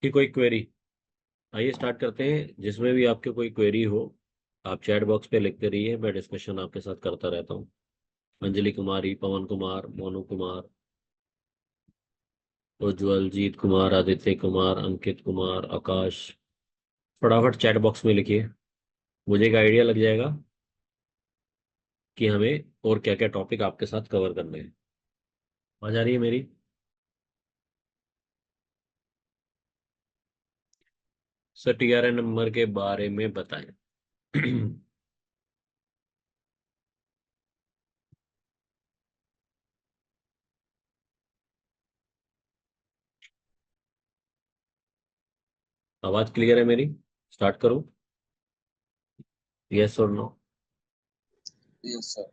कि कोई क्वेरी। आइए स्टार्ट करते हैं। जिसमें भी आपके कोई क्वेरी हो आप चैट बॉक्स पे लिखते रहिए, मैं डिस्कशन आपके साथ करता रहता हूँ। अंजलि कुमारी, पवन कुमार, मोनू कुमार, उज्जवल, जीत कुमार, आदित्य कुमार, अंकित कुमार, आकाश, फटाफट चैट बॉक्स में लिखिए। मुझे एक आइडिया लग जाएगा कि हमें और क्या क्या टॉपिक आपके साथ कवर करने हैं। आवाज आ रही है मेरी? सर टीआरएन नंबर के बारे में बताएं। आवाज क्लियर है मेरी? स्टार्ट करूं? यस और नो? Yes sir.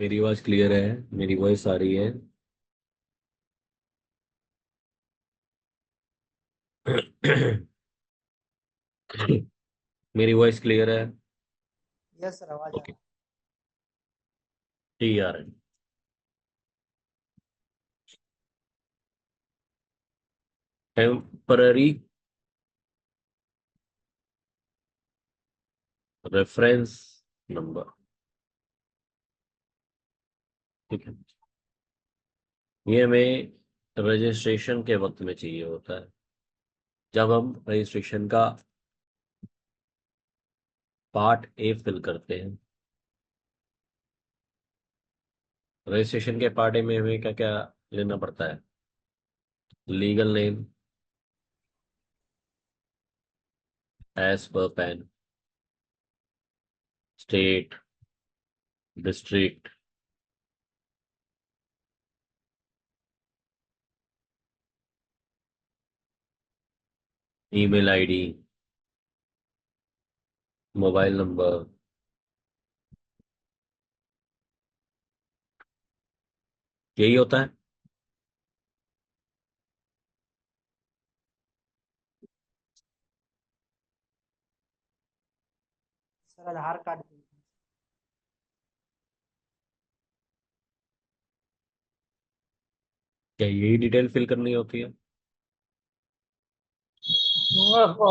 मेरी आवाज क्लियर है? मेरी वॉइस आ रही है? मेरी वॉइस क्लियर है? यस सर, आवाज आ ओके। रहा टीआरएन टेम्पररी रेफरेंस नंबर। ठीक है। ये हमें रजिस्ट्रेशन के वक्त में चाहिए होता है, जब हम रजिस्ट्रेशन का पार्ट ए फिल करते हैं। रजिस्ट्रेशन के पार्ट ए में हमें क्या क्या लेना पड़ता है? Legal name as per PAN, state, district, email ID, mobile number. यही होता है। सर, आधार कार्ड भी। क्या यही डिटेल फिल करनी होती है? ओहो,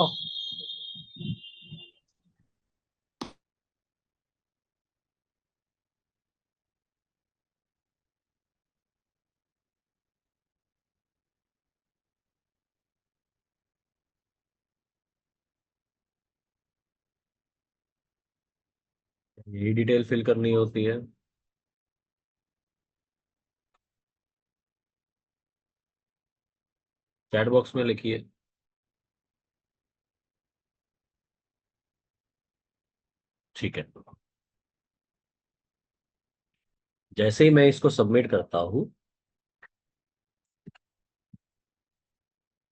यही डिटेल फिल करनी होती है। चैट बॉक्स में लिखिए। ठीक है। जैसे ही मैं इसको सबमिट करता हूँ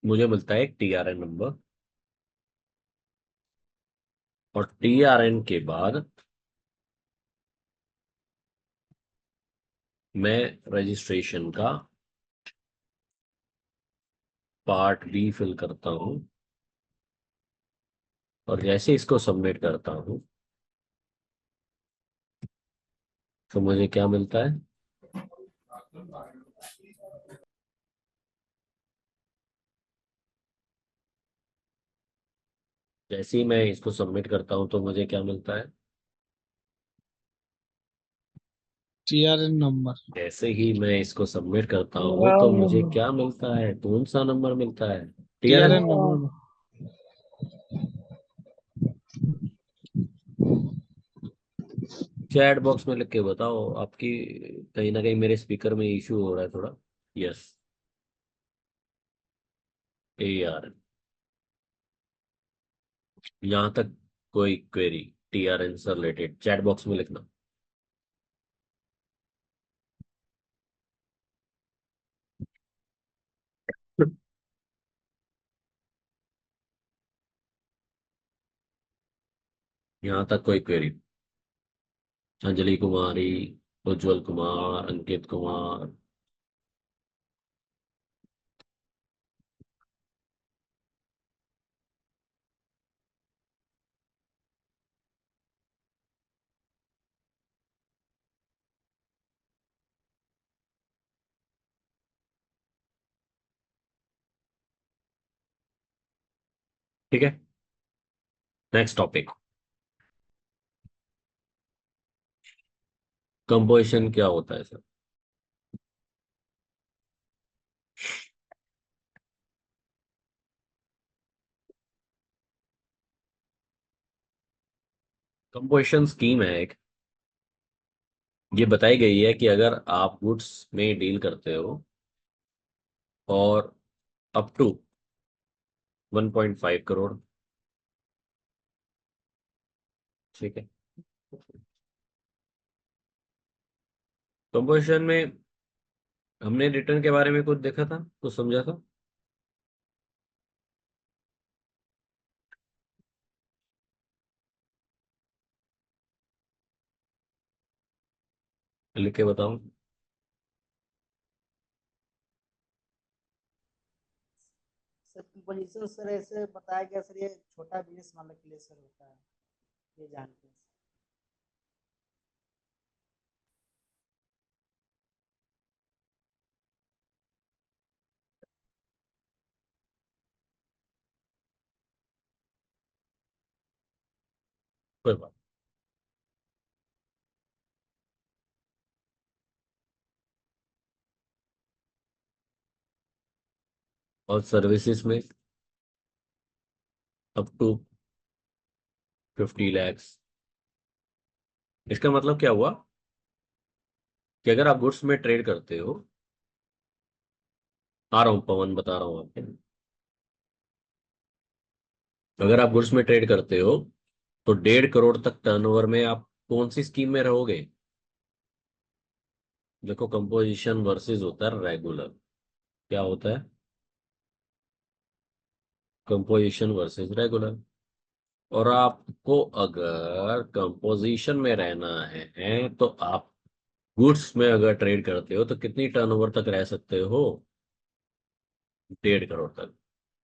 मुझे मिलता है एक टीआरएन नंबर, और टीआरएन के बाद मैं रजिस्ट्रेशन का पार्ट बी फिल करता हूँ, और जैसे इसको सबमिट करता हूँ तो मुझे क्या मिलता है? जैसे ही मैं इसको सबमिट करता हूँ तो मुझे क्या मिलता है? TRN number. जैसे ही मैं इसको सबमिट करता हूँ तो मुझे क्या मिलता है? कौन सा नंबर मिलता है? TRN. TRN number. Chat box में लिख के बताओ। आपकी कहीं ना कहीं मेरे स्पीकर में इशू हो रहा है थोड़ा। यस। A R. यहाँ तक कोई क्वेरी टीआरएन से रिलेटेड चैट बॉक्स में लिखना। यहाँ तक कोई क्वेरी? अंजलि कुमारी, उज्जवल कुमार, अंकित कुमार। ठीक है, नेक्स्ट टॉपिक, कंपोजिशन क्या होता है सर? कंपोजिशन स्कीम है एक, ये बताई गई है कि अगर आप गुड्स में डील करते हो और अप टू 1.5 करोड़, ठीक है, कंपोजिशन में हमने रिटर्न के बारे में कुछ देखा था, कुछ समझा था? लिख के बताओ। सर कंपोजिशन सर ऐसे बताया गया सर, ये छोटा बिजनेस वाले के लिए सर होता है, ये जानते हैं। कोई बात। और सर्विसेज में अप टू 50 lakhs, इसका मतलब क्या हुआ कि अगर आप गुड्स में ट्रेड करते हो, आ रहा हूं पवन, बता रहा हूं आपको, अगर आप गुड्स में ट्रेड करते हो तो 1.5 करोड़ तक टर्नओवर में आप कौन सी स्कीम में रहोगे? देखो, कंपोजिशन वर्सेस होता है रेगुलर। क्या होता है? Composition versus regular. और आपको अगर कंपोजिशन में रहना है तो आप गुड्स में अगर ट्रेड करते हो तो कितनी टर्नओवर तक रह सकते हो? 1.5 करोड़ तक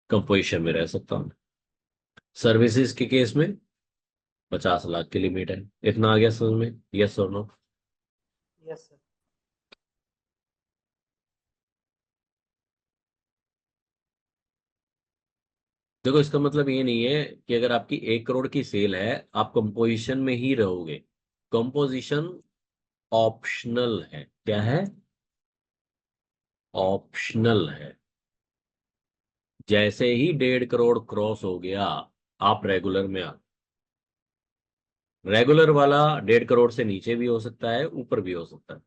कंपोजिशन में रह सकता हूँ। सर्विसेज के केस में 50 लाख की लिमिट है। इतना आ गया समझ में? यस और नो? Yes sir. देखो, इसका मतलब ये नहीं है कि अगर आपकी 1 करोड़ की सेल है आप कंपोजिशन में ही रहोगे। कंपोजिशन ऑप्शनल है। क्या है? ऑप्शनल है। जैसे ही 1.5 करोड़ क्रॉस हो गया, आप रेगुलर में आ। रेगुलर वाला 1.5 करोड़ से नीचे भी हो सकता है, ऊपर भी हो सकता है।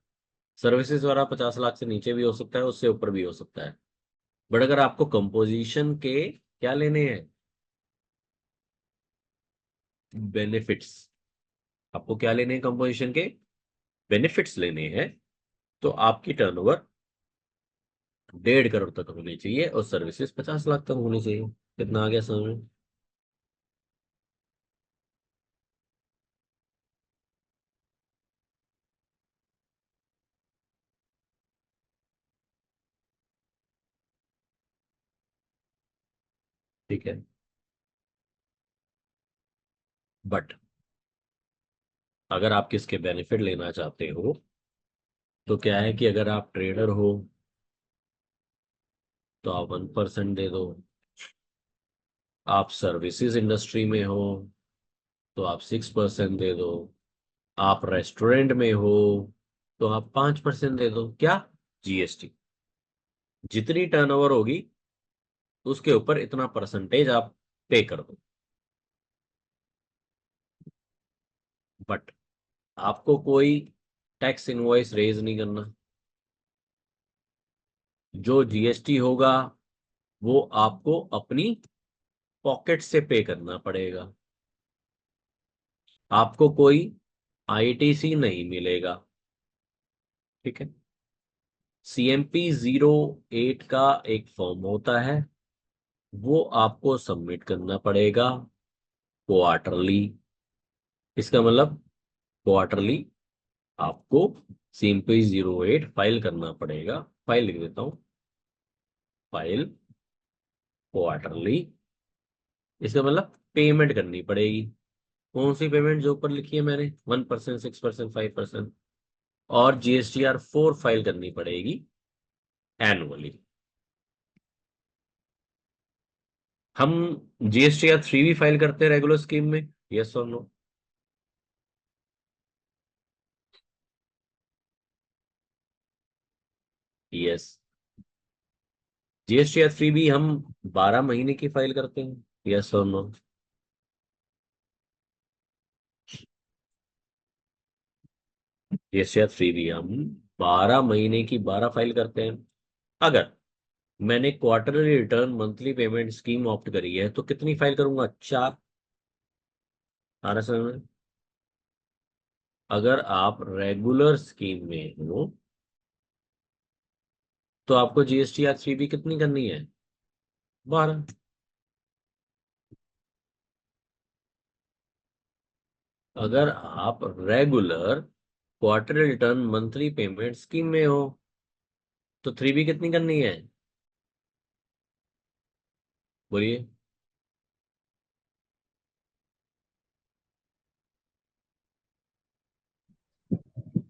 सर्विसेज वाला 50 लाख से नीचे भी हो सकता है, उससे ऊपर भी हो सकता है। बट अगर आपको कंपोजिशन के क्या लेने हैं, बेनिफिट्स, आपको क्या लेने हैं कंपोजिशन के? बेनिफिट्स लेने हैं, तो आपकी टर्नओवर 1.5 करोड़ तक होनी चाहिए और सर्विसेज 50 लाख तक होनी चाहिए। कितना आ गया समझ में? ठीक है, बट अगर आप किसके बेनिफिट लेना चाहते हो तो क्या है कि अगर आप ट्रेडर हो तो आप 1% दे दो, आप सर्विसेज इंडस्ट्री में हो तो आप 6% दे दो, आप रेस्टोरेंट में हो तो आप 5% दे दो। क्या? जीएसटी। जितनी टर्नओवर होगी उसके ऊपर इतना परसेंटेज आप पे कर दो। बट आपको कोई टैक्स इनवॉइस रेज नहीं करना। जो जीएसटी होगा वो आपको अपनी पॉकेट से पे करना पड़ेगा। आपको कोई आईटीसी नहीं मिलेगा। ठीक है। CMP 08 का एक फॉर्म होता है, वो आपको सबमिट करना पड़ेगा क्वार्टरली। इसका मतलब क्वार्टरली आपको CMP 08 फाइल करना पड़ेगा। फाइल लिख देता हूं, फाइल क्वार्टरली। इसका मतलब पेमेंट करनी पड़ेगी। कौन सी पेमेंट? जो ऊपर लिखी है मैंने, 1%, 6%, 5%। और GSTR 4 फाइल करनी पड़ेगी एनुअली। हम जीएसटीआर 3 भी फाइल करते हैं रेगुलर स्कीम में, यस और नो? यस। जीएसटीआर 3 भी हम 12 महीने की फाइल करते हैं, यस और नो? जीएसटीआर 3 भी हम 12 महीने की 12 फाइल करते हैं। अगर मैंने quarterly return monthly payment scheme opt करी है तो कितनी फाइल करूंगा? 4। आ रहा समझ में? अगर आप रेगुलर स्कीम में हो तो आपको जीएसटीआर 3 भी कितनी करनी है? 12। अगर आप regular quarter return monthly payment scheme में हो तो 3 भी कितनी करनी है? बोलिए।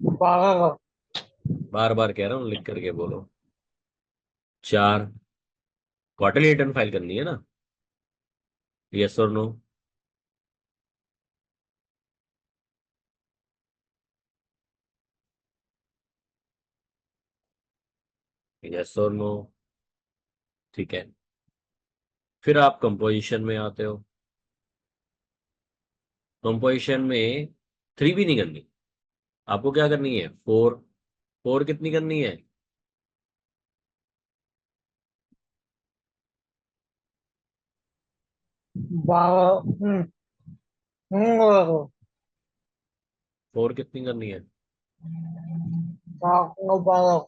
12 का। बार बार कह रहा हूँ, लिख करके बोलो। 4 क्वार्टरली रिटर्न फाइल करनी है ना, यस और नो? यस और नो? ठीक है। फिर आप कंपोजिशन में आते हो। कंपोजिशन में 3 भी नहीं करनी, आपको क्या करनी है? 4। 4 कितनी करनी है? 12। 4 कितनी करनी है? 12।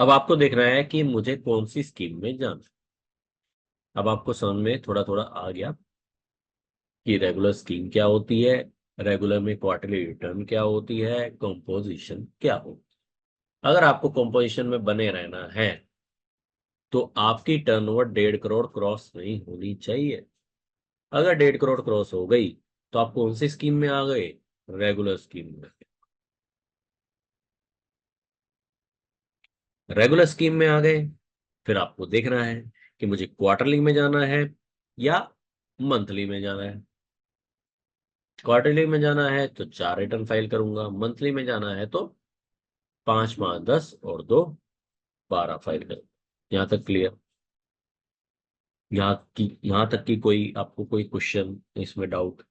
अब आपको देखना है कि मुझे कौन सी स्कीम में जाना है। अब आपको समझ में थोड़ा थोड़ा आ गया कि रेगुलर स्कीम क्या होती है, रेगुलर में क्वार्टरली रिटर्न क्या होती है, कंपोजिशन क्या होती है। अगर आपको कंपोजिशन में बने रहना है तो आपकी टर्नओवर 1.5 करोड़ क्रॉस नहीं होनी चाहिए। अगर 1.5 करोड़ क्रॉस हो गई तो आप कौन सी स्कीम में आ गए? रेगुलर स्कीम में। रेगुलर स्कीम में आ गए। फिर आपको देखना है कि मुझे क्वार्टरली में जाना है या मंथली में जाना है। क्वार्टरली में जाना है तो 4 रिटर्न फाइल करूंगा, मंथली में जाना है तो 5 5 10 और 2 12 फाइल करूंगा। यहाँ तक क्लियर? यहाँ तक की कोई आपको कोई क्वेश्चन इसमें डाउट?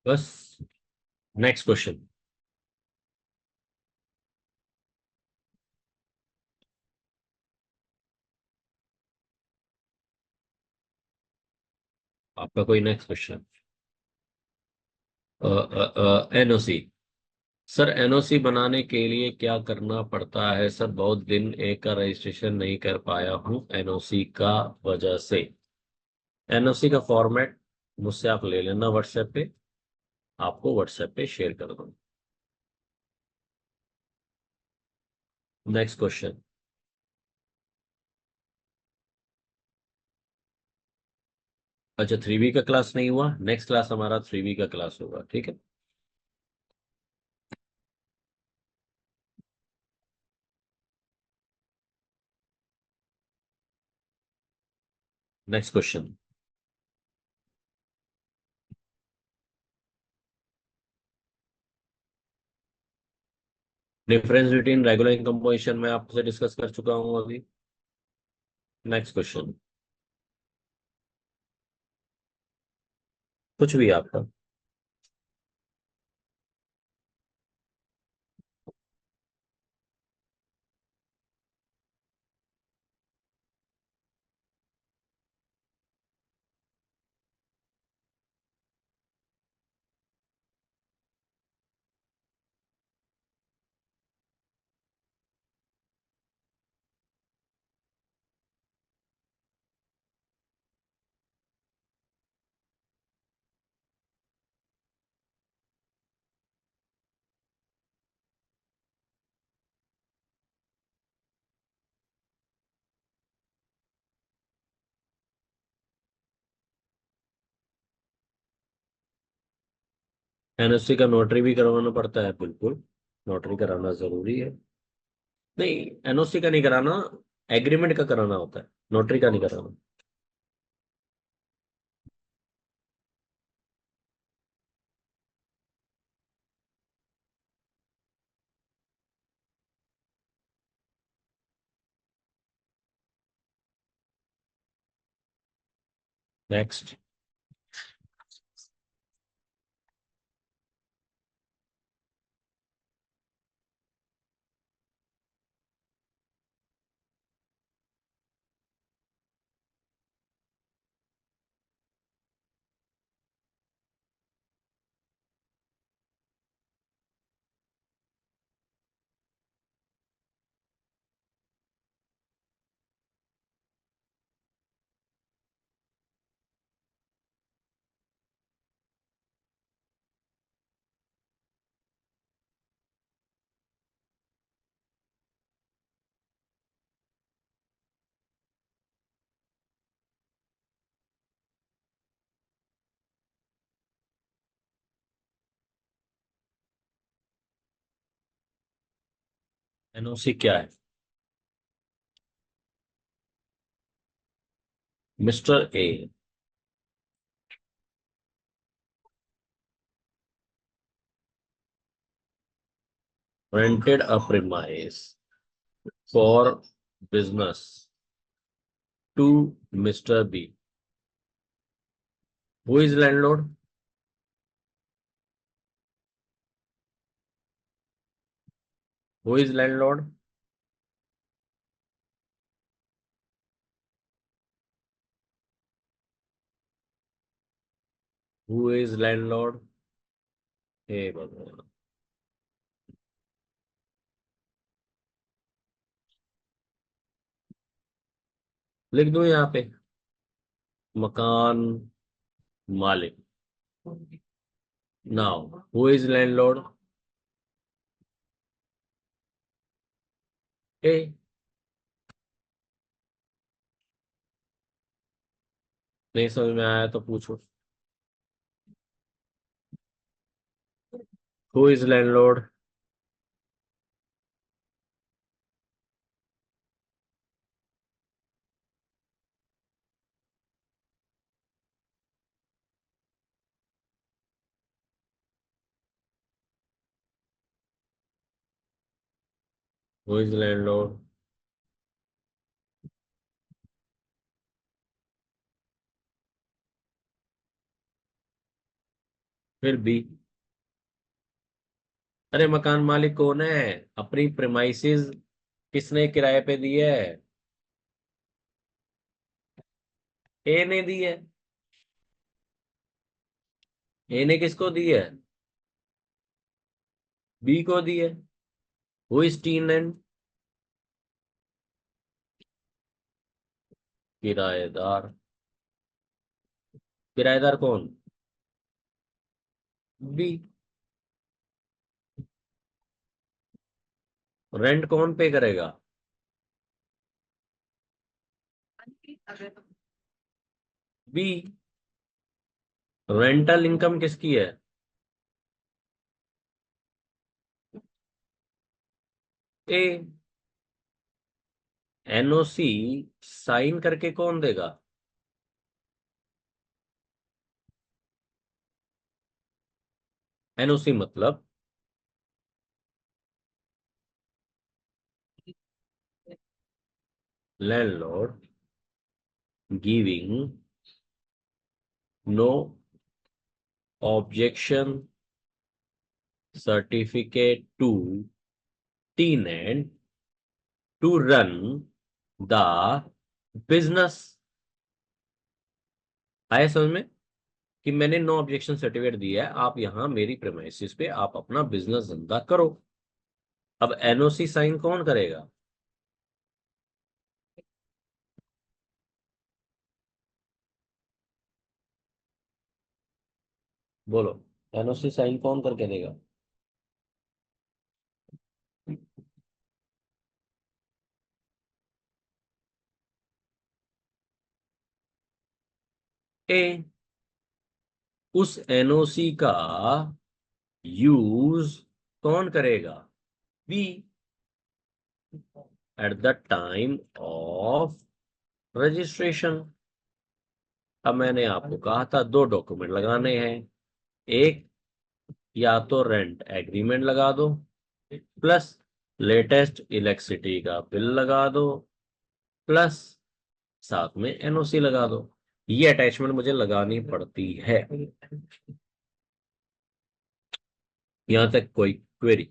बस। Next question. आपका कोई next question? NOC. Sir NOC बनाने के लिए क्या करना पड़ता है? सर बहुत दिन एक का रजिस्ट्रेशन नहीं कर पाया हूँ एनओसी का वजह से। एनओसी का फॉर्मेट मुझसे आप ले लेना व्हाट्सएप पे, आपको व्हाट्सएप पे शेयर कर दूँ। Next question. अच्छा 3B का क्लास नहीं हुआ, नेक्स्ट क्लास हमारा 3B का क्लास होगा, ठीक है? Next question. Difference between regular income position में आपसे डिस्कस कर चुका हूँ अभी। Next question. कुछ भी आपका। एनओसी का नोटरी भी करवाना पड़ता है, बिल्कुल नोटरी कराना जरूरी है। नहीं, एनओसी का नहीं कराना, एग्रीमेंट का कराना होता है, नोटरी का नहीं कराना। नेक्स्ट। एनओसी क्या है? Mister A rented a premise for business to Mr. B. Who is landlord? Who is landlord? Who is landlord? हे भगवान। लिख दो यहाँ पे, मकान मालिक। Now who is landlord? A. नहीं समझ में आया तो पूछो। Who is landlord? Who is landlord? फिर बी। अरे मकान मालिक कौन है? अपनी प्रेमाइसिस किसने किराए पे दी है? ए ने दी है। ए ने किसको दी है? बी को दी है। Who is tenant? किराएदार। किराएदार कौन? बी। रेंट कौन पे करेगा? बी। रेंटल इनकम किसकी है? ए। एनओसी साइन करके कौन देगा? एनओसी मतलब landlord giving no objection certificate to tenant to run the business. आया समझ में कि मैंने नो ऑब्जेक्शन सर्टिफिकेट दिया है, आप यहां मेरी प्रेमाइसिस पे आप अपना बिजनेस धंधा करो। अब एनओसी साइन कौन करेगा? बोलो, एनओसी साइन कौन करके देगा? ए। उस एनओसी का यूज कौन करेगा? We, at the time of registration. अब मैंने आपको कहा था दो डॉक्यूमेंट लगाने हैं। एक, या तो रेंट एग्रीमेंट लगा दो, प्लस लेटेस्ट इलेक्ट्रिसिटी का बिल लगा दो, प्लस साथ में एनओसी लगा दो। ये अटैचमेंट मुझे लगानी पड़ती है। यहां तक कोई क्वेरी?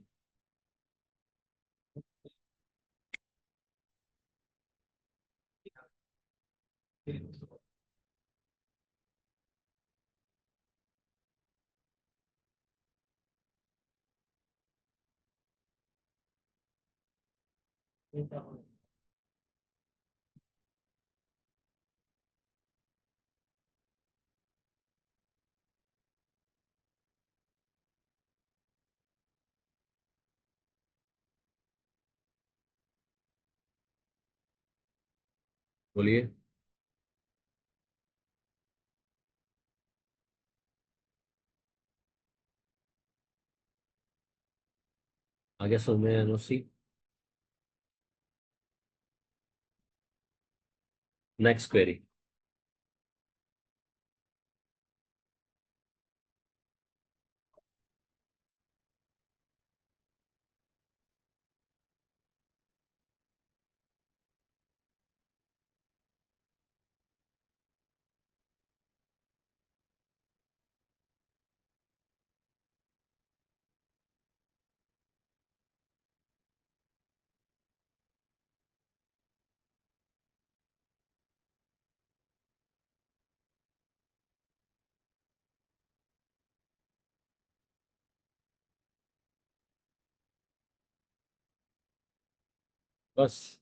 बोलिए। आगे सुन में एनओसी। Next query. बस।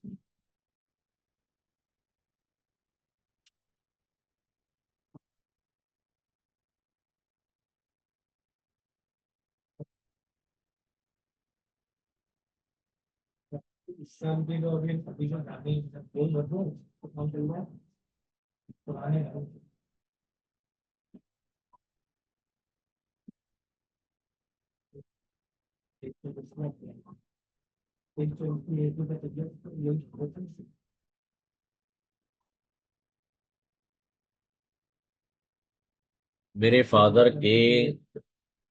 मेरे फादर के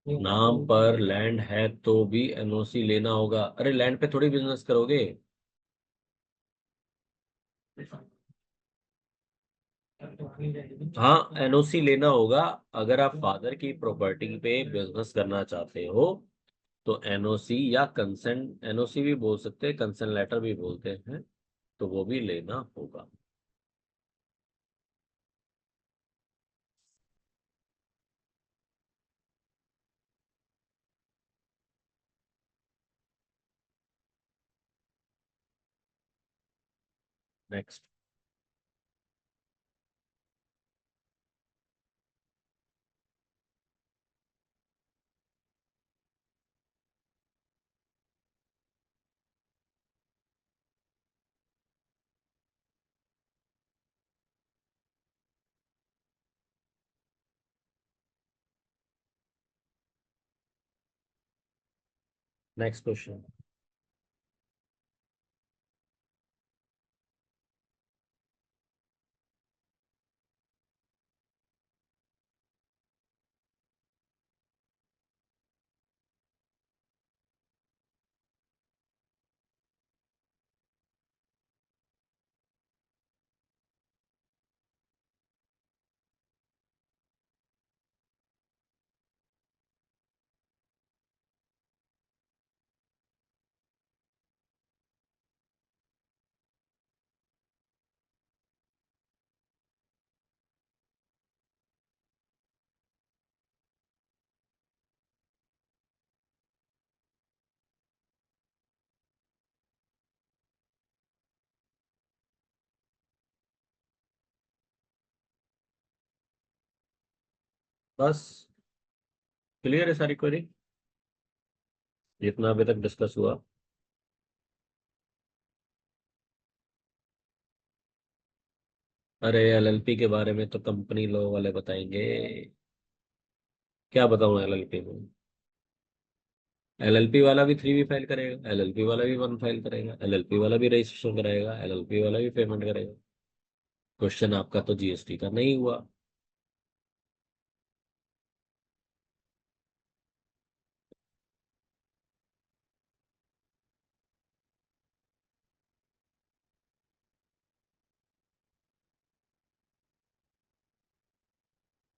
नाम पर लैंड है तो भी एनओसी लेना होगा? अरे लैंड पे थोड़ी बिजनेस करोगे। हाँ, एनओसी लेना होगा। अगर आप फादर की प्रॉपर्टी पे बिजनेस करना चाहते हो तो एनओसी या कंसेंट, एनओसी भी बोल सकते हैं, कंसेंट लेटर भी बोलते हैं, तो वो भी लेना होगा। नेक्स्ट। Next question. बस क्लियर है सारी क्वेरी जितना अभी तक डिस्कस हुआ? अरे एलएलपी के बारे में तो कंपनी लॉ वाले बताएंगे। क्या बताऊं एलएलपी में? एलएलपी वाला भी 3 भी फाइल करेगा, एलएलपी वाला भी 1 फाइल करेगा, एलएलपी वाला भी रजिस्ट्रेशन कराएगा, एलएलपी वाला भी पेमेंट करेगा। क्वेश्चन आपका तो जीएसटी का नहीं हुआ।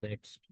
नेक्स्ट।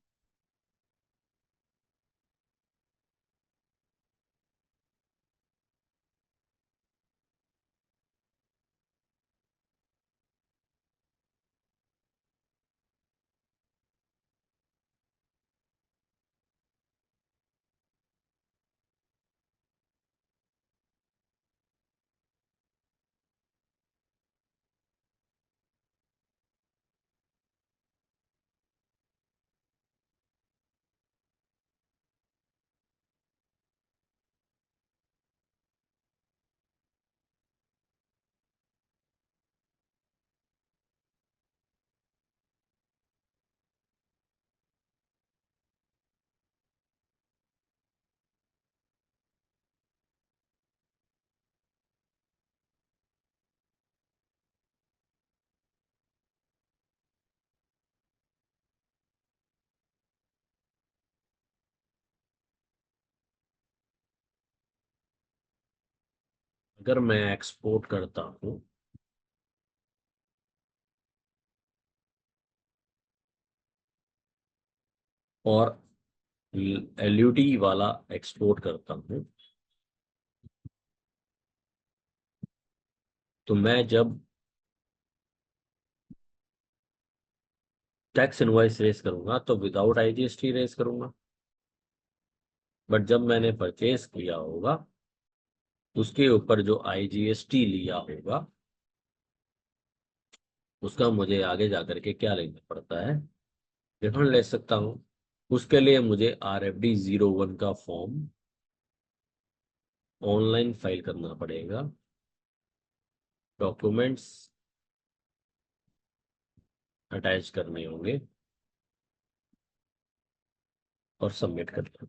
अगर मैं एक्सपोर्ट करता हूँ और एलयूटी वाला एक्सपोर्ट करता हूँ, तो मैं जब टैक्स इनवॉइस रेस करूंगा तो विदाउट आईजीएसटी रेस करूंगा। बट जब मैंने परचेज किया होगा उसके ऊपर जो आईजीएसटी लिया होगा उसका मुझे आगे जाकर के क्या लेना पड़ता है, रिफंड ले सकता हूँ। उसके लिए मुझे RFD 01 का फॉर्म ऑनलाइन फाइल करना पड़ेगा, डॉक्यूमेंट्स अटैच करने होंगे और सबमिट करना।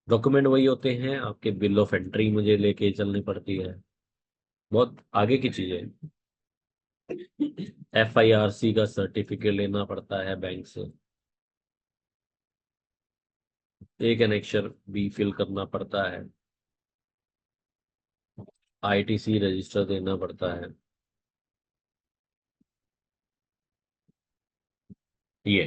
डॉक्यूमेंट वही होते हैं आपके, बिल ऑफ एंट्री मुझे लेके चलनी पड़ती है, बहुत आगे की चीजें। FIRC का सर्टिफिकेट लेना पड़ता है बैंक से, एक एनेक्चर भी फिल करना पड़ता है, ITC रजिस्टर देना पड़ता है। ये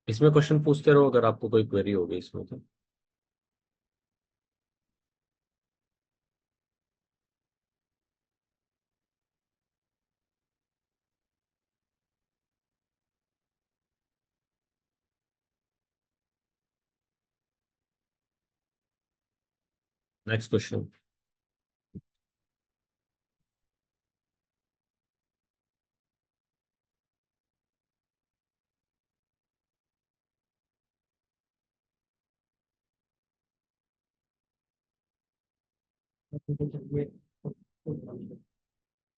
इसमें क्वेश्चन पूछते रहो अगर आपको कोई क्वेरी होगी इसमें तो। Next question.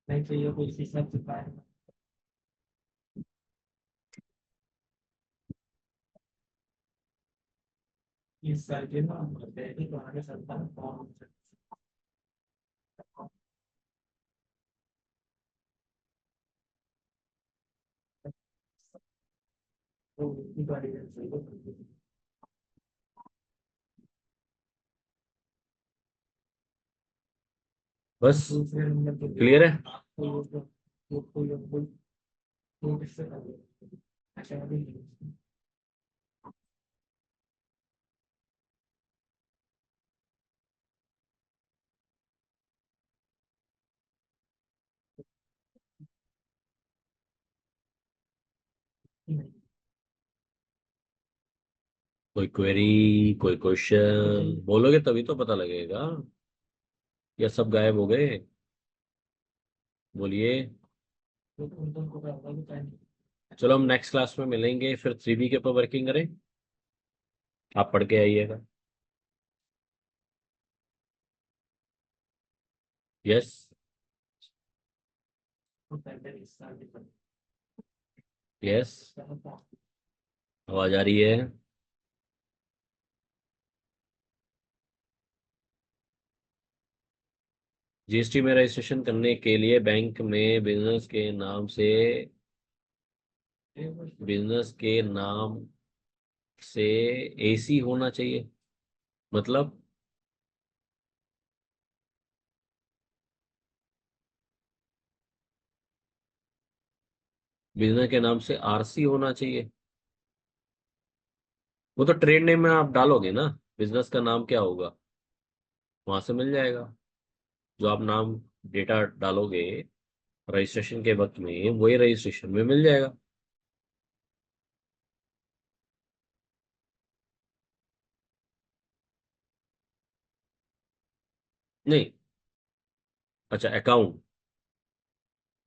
नहीं चाहिए कोई शीशा चिपकाए इस करके ना दैनिक आगे चलता है कौन तो इतनी बड़ी है बस दूसरे नंबर पे क्लियर है। वो किससे कर अच्छा अभी कोई क्वेरी, कोई क्वेश्चन बोलोगे तभी तो पता लगेगा, या सब गायब हो गए। बोलिए। तो उनको क्या होगा कि टाइम। चलो हम नेक्स्ट क्लास में मिलेंगे, फिर 3B के ऊपर वर्किंग करें। आप पढ़ के आइएगा। यस। यस। आवाज आ रही है। GST में रजिस्ट्रेशन करने के लिए बैंक में बिजनेस के नाम से AC होना चाहिए। मतलब बिजनेस के नाम से RC होना चाहिए। वो तो ट्रेड नेम में आप डालोगे ना, बिजनेस का नाम क्या होगा वहां से मिल जाएगा। जो आप नाम डेटा डालोगे रजिस्ट्रेशन के वक्त में, वही रजिस्ट्रेशन में मिल जाएगा। नहीं। अच्छा, अकाउंट।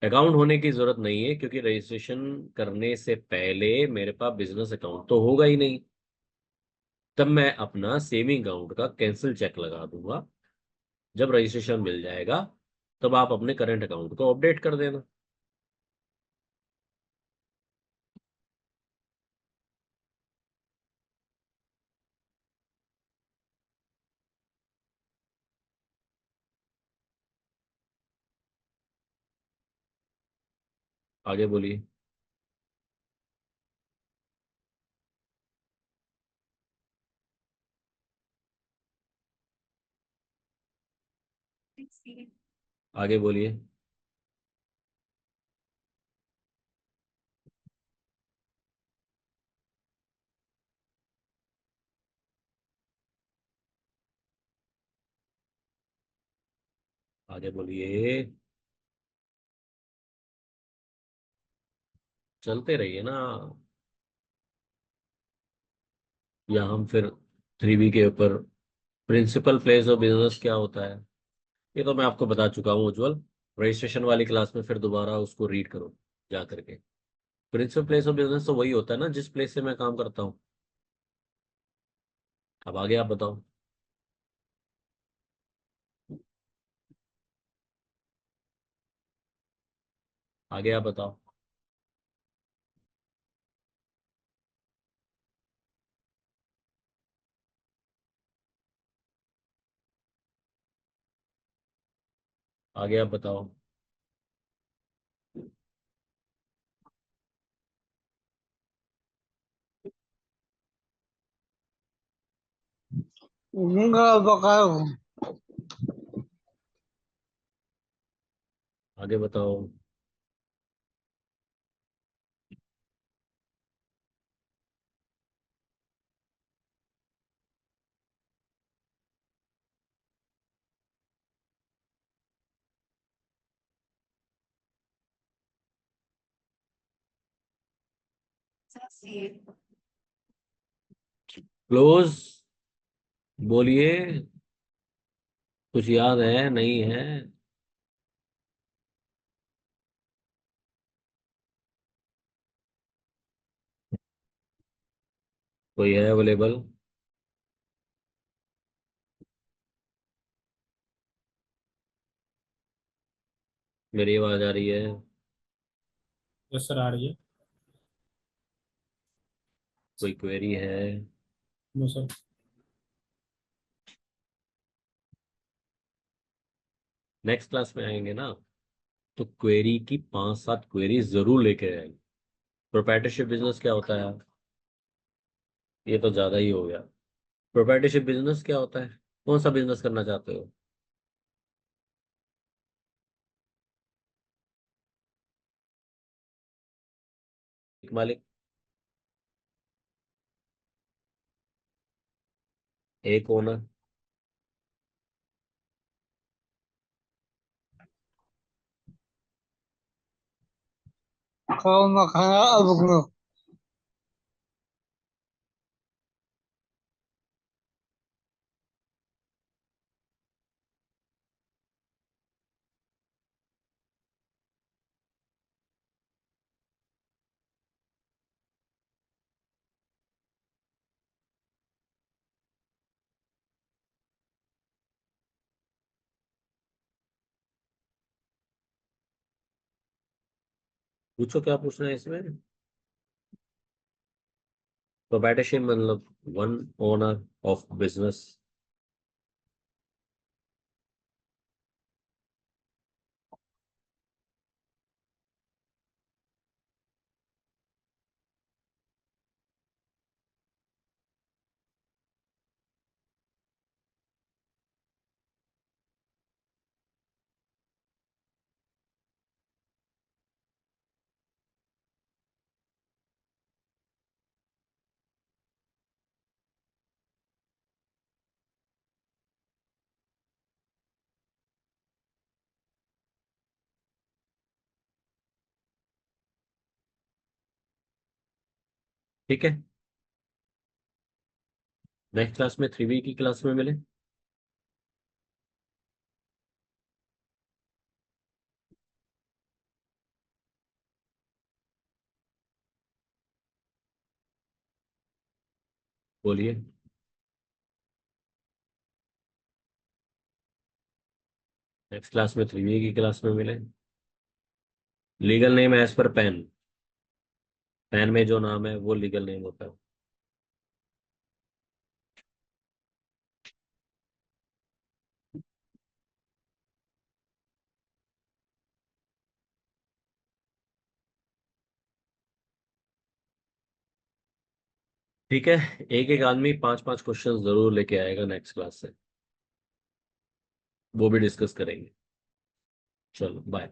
अकाउंट होने की जरूरत नहीं है, क्योंकि रजिस्ट्रेशन करने से पहले मेरे पास बिजनेस अकाउंट तो होगा ही नहीं। तब मैं अपना सेविंग अकाउंट का कैंसिल चेक लगा दूंगा। जब रजिस्ट्रेशन मिल जाएगा तब आप अपने करंट अकाउंट को अपडेट कर देना। आगे बोलिए। आगे बोलिए। आगे बोलिए। चलते रहिए ना। या हम फिर 3B के ऊपर प्रिंसिपल प्लेस ऑफ बिजनेस क्या होता है, ये तो मैं आपको बता चुका हूँ उज्जवल। रजिस्ट्रेशन वाली क्लास में फिर दोबारा उसको रीड करो जा करके। प्रिंसिपल प्लेस ऑफ बिजनेस तो वही होता है ना जिस प्लेस से मैं काम करता हूँ। अब आगे आप बताओ। आगे आप बताओ। आगे आप बताओ। Enggak bakal. आगे बताओ। क्लोज। बोलिए। कुछ याद है नहीं है? कोई है अवेलेबल? मेरी आवाज आ रही है? यस सर, आ रही है। कोई क्वेरी है? No sir. नेक्स्ट क्लास में आएंगे ना, तो क्वेरी की 5-7 क्वेरी जरूर लेके आएंगे। प्रोप्राइटरशिप बिजनेस क्या होता है? ये तो ज्यादा ही हो गया। प्रोप्राइटरशिप बिजनेस क्या होता है? कौन सा बिजनेस करना चाहते हो? एक मालिक, एक ओनर। Kalau makannya abang. पूछो क्या पूछना है इसमें। प्रोप्राइटरशिप मतलब वन ओनर ऑफ बिजनेस। ठीक है, नेक्स्ट क्लास में 3B की क्लास में मिले। बोलिए। नेक्स्ट क्लास में 3B की क्लास में मिले। Legal name as per PAN, PAN में जो नाम है वो लीगल नेम होता है। ठीक है, एक एक आदमी 5 5 क्वेश्चन जरूर लेके आएगा नेक्स्ट क्लास से, वो भी डिस्कस करेंगे। चलो बाय।